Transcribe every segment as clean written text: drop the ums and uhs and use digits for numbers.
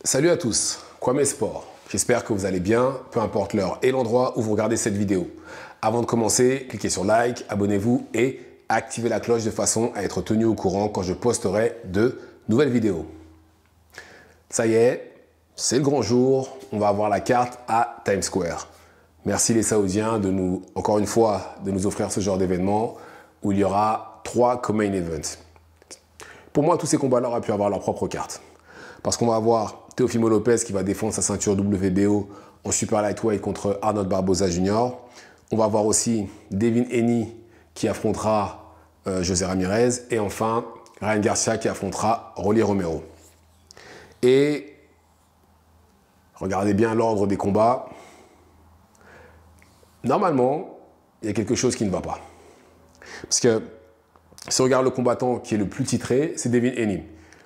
Salut à tous, Kwame Sport. J'espère que vous allez bien, peu importe l'heure et l'endroit où vous regardez cette vidéo. Avant de commencer, cliquez sur like, abonnez-vous et activez la cloche de façon à être tenu au courant quand je posterai de nouvelles vidéos. Ça y est, c'est le grand jour, on va avoir la carte à Times Square. Merci les Saoudiens de nous, encore une fois, de nous offrir ce genre d'événement où il y aura 3 co-main events. Pour moi, tous ces combats-là auraient pu avoir leur propre carte. Parce qu'on va avoir Teofimo Lopez qui va défendre sa ceinture WBO en super lightweight contre Arnold Barboza Jr. On va avoir aussi Devin Haney qui affrontera José Ramirez. Et enfin, Ryan Garcia qui affrontera Rolly Romero. Et regardez bien l'ordre des combats. Normalement, il y a quelque chose qui ne va pas. Parce que si on regarde le combattant qui est le plus titré, c'est Devin Haney.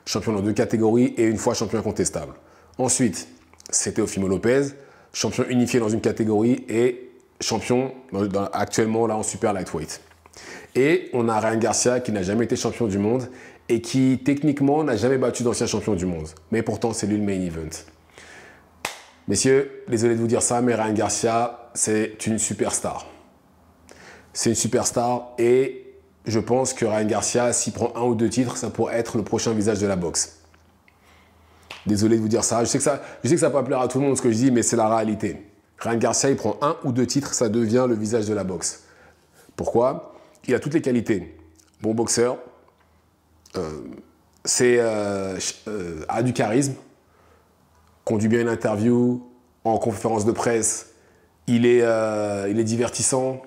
Champion dans 2 catégories et une fois champion incontestable. Ensuite, c'est Teofimo Lopez, champion unifié dans une catégorie et champion actuellement là en super lightweight. Et on a Ryan Garcia qui n'a jamais été champion du monde et qui techniquement n'a jamais battu d'ancien champion du monde. Mais pourtant, c'est lui le main event. Messieurs, désolé de vous dire ça, mais Ryan Garcia, c'est une superstar. C'est une superstar et je pense que Ryan Garcia, s'il prend 1 ou 2 titres, ça pourrait être le prochain visage de la boxe. Désolé de vous dire ça. Je sais que ça va pas plaire à tout le monde ce que je dis, mais c'est la réalité. Ryan Garcia, il prend 1 ou 2 titres, ça devient le visage de la boxe. Pourquoi? Il a toutes les qualités. Bon boxeur, a du charisme, conduit bien une interview, en conférence de presse, il est divertissant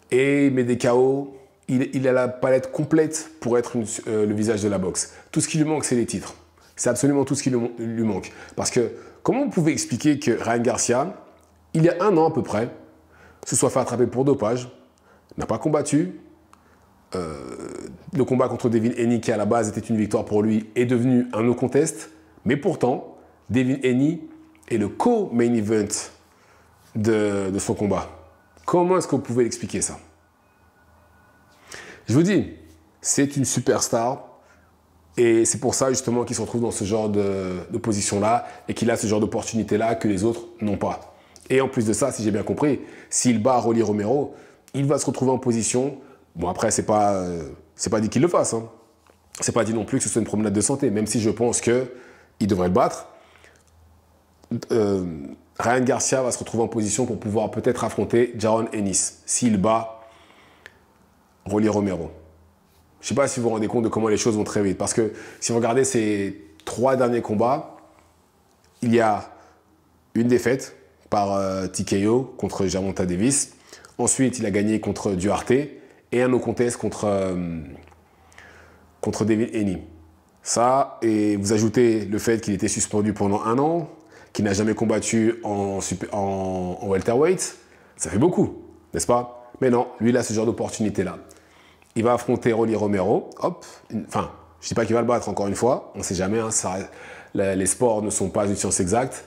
et il met des KO. Il a la palette complète pour être le visage de la boxe. Tout ce qui lui manque, c'est les titres. C'est absolument tout ce qui lui manque. Parce que comment vous pouvez expliquer que Ryan Garcia, il y a 1 an à peu près, se soit fait attraper pour dopage, n'a pas combattu, le combat contre Devin Haney, qui à la base était une victoire pour lui, est devenu un no contest, mais pourtant, Devin Haney est le co-main event de son combat. Comment est-ce que vous pouvez expliquer ça? Je vous dis, c'est une superstar et c'est pour ça justement qu'il se retrouve dans ce genre de position-là et qu'il a ce genre d'opportunité-là que les autres n'ont pas. Et en plus de ça, si j'ai bien compris, s'il bat Rolly Romero, il va se retrouver en position. Bon, après, c'est pas dit qu'il le fasse. Hein. C'est pas dit non plus que ce soit une promenade de santé, même si je pense qu'il devrait le battre. Ryan Garcia va se retrouver en position pour pouvoir peut-être affronter Jaron Ennis s'il bat Rolly Romero. Je ne sais pas si vous vous rendez compte de comment les choses vont très vite. Parce que si vous regardez ces 3 derniers combats, il y a une défaite par TKO contre Gervonta Davis. Ensuite, il a gagné contre Duarte et un no contest contre Devin Haney. Ça, et vous ajoutez le fait qu'il était suspendu pendant 1 an, qu'il n'a jamais combattu en welterweight, ça fait beaucoup, n'est-ce pas? Mais non, lui, il a ce genre d'opportunité-là. Il va affronter Rolly Romero. Hop. Enfin, je ne dis pas qu'il va le battre encore une fois. On ne sait jamais. Hein, les sports ne sont pas une science exacte.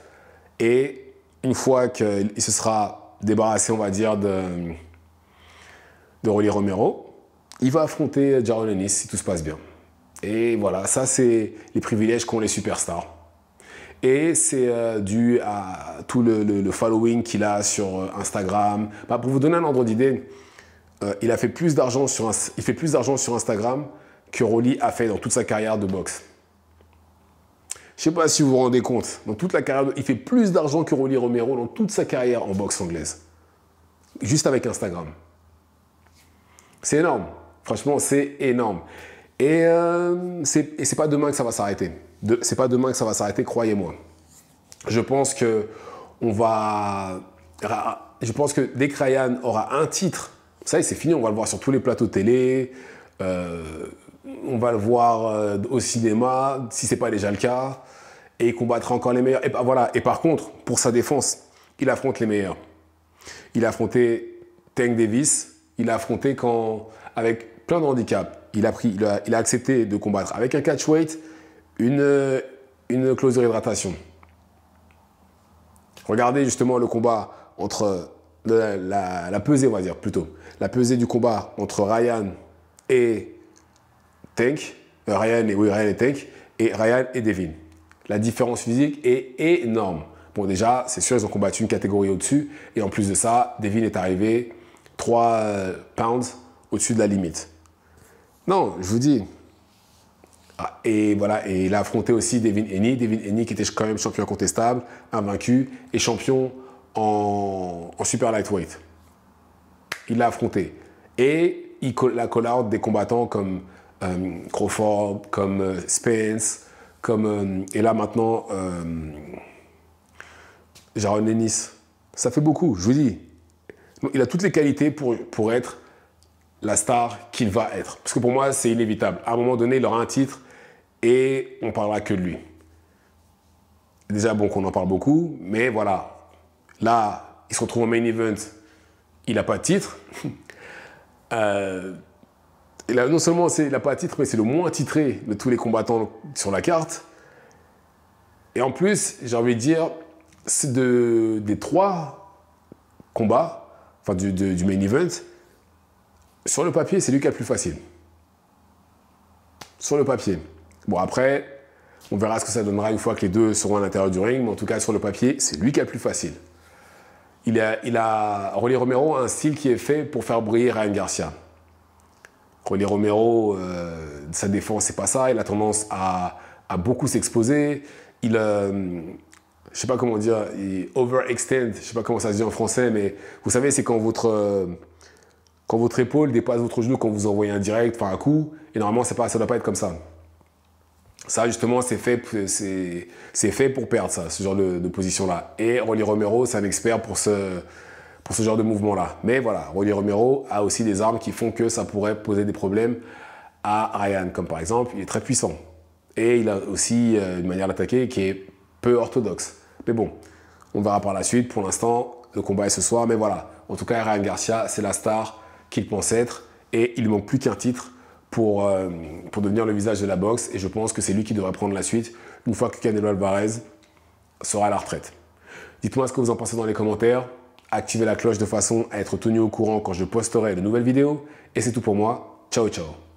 Et une fois qu'il se sera débarrassé, on va dire, de Rolly Romero, il va affronter Jaron Ennis si tout se passe bien. Et voilà, ça, c'est les privilèges qu'ont les superstars. Et c'est dû à tout le following qu'il a sur Instagram. Bah, pour vous donner un ordre d'idée, il fait plus d'argent sur Instagram que Rolly a fait dans toute sa carrière de boxe. Je ne sais pas si vous vous rendez compte, dans toute la carrière, il fait plus d'argent que Rolly Romero dans toute sa carrière en boxe anglaise. Juste avec Instagram. C'est énorme. Franchement, c'est énorme. Et c'est pas demain que ça va s'arrêter. C'est pas demain que ça va s'arrêter, croyez-moi. Je pense que dès que Ryan aura un titre, ça y est, c'est fini, on va le voir sur tous les plateaux télé, on va le voir au cinéma, si ce n'est pas déjà le cas, et il combattra encore les meilleurs. Et, voilà. Et par contre, pour sa défense, il affronte les meilleurs. Il a affronté Tank Davis, il a affronté avec plein de handicaps. Il a accepté de combattre avec un catchweight, une clause de réhydratation. Regardez justement le combat entre la pesée, on va dire plutôt. La pesée du combat entre Ryan et Tank. Ryan et Tank. Et Ryan et Devin. La différence physique est énorme. Bon, déjà, c'est sûr, ils ont combattu une catégorie au-dessus. Et en plus de ça, Devin est arrivé 3 pounds au-dessus de la limite. Non, je vous dis. Ah, et voilà, et il a affronté aussi Devin Haney. Devin Haney qui était quand même champion incontestable, invaincu, et champion en super lightweight. Il l'a affronté. Et il a call-out des combattants comme Crawford, comme Spence, comme, et là maintenant, Jaron Ennis. Ça fait beaucoup, je vous dis. Il a toutes les qualités pour être la star qu'il va être. Parce que pour moi, c'est inévitable. À un moment donné, il aura un titre et on parlera que de lui. Déjà, bon, qu'on en parle beaucoup, mais voilà. Là, il se retrouve en main event, il n'a pas de titre. Non seulement il n'a pas de titre, mais c'est le moins titré de tous les combattants sur la carte. Et en plus, j'ai envie de dire, des 3 combats, enfin du main event, sur le papier, c'est lui qui a le plus facile. Sur le papier. Bon, après, on verra ce que ça donnera une fois que les deux seront à l'intérieur du ring, mais en tout cas, sur le papier, c'est lui qui a le plus facile. Rolly Romero a un style qui est fait pour faire briller Ryan Garcia. Rolly Romero, sa défense, c'est pas ça. Il a tendance à beaucoup s'exposer. Je sais pas comment dire, il overextend, je sais pas comment ça se dit en français, mais vous savez, c'est quand votre épaule dépasse votre genou quand vous envoyez un direct, enfin un coup, et normalement, ça doit pas être comme ça. Ça, justement, c'est fait pour perdre ça, ce genre de position-là. Et Rolly Romero, c'est un expert pour ce genre de mouvement-là. Mais voilà, Rolly Romero a aussi des armes qui font que ça pourrait poser des problèmes à Ryan. Comme par exemple, il est très puissant. Et il a aussi une manière d'attaquer qui est peu orthodoxe. Mais bon, on verra par la suite. Pour l'instant, le combat est ce soir. Mais voilà, en tout cas, Ryan Garcia, c'est la star qu'il pense être. Et il ne manque plus qu'un titre pour devenir le visage de la boxe. Et je pense que c'est lui qui devrait prendre la suite une fois que Canelo Alvarez sera à la retraite. Dites-moi ce que vous en pensez dans les commentaires. Activez la cloche de façon à être tenu au courant quand je posterai de nouvelles vidéos. Et c'est tout pour moi. Ciao, ciao.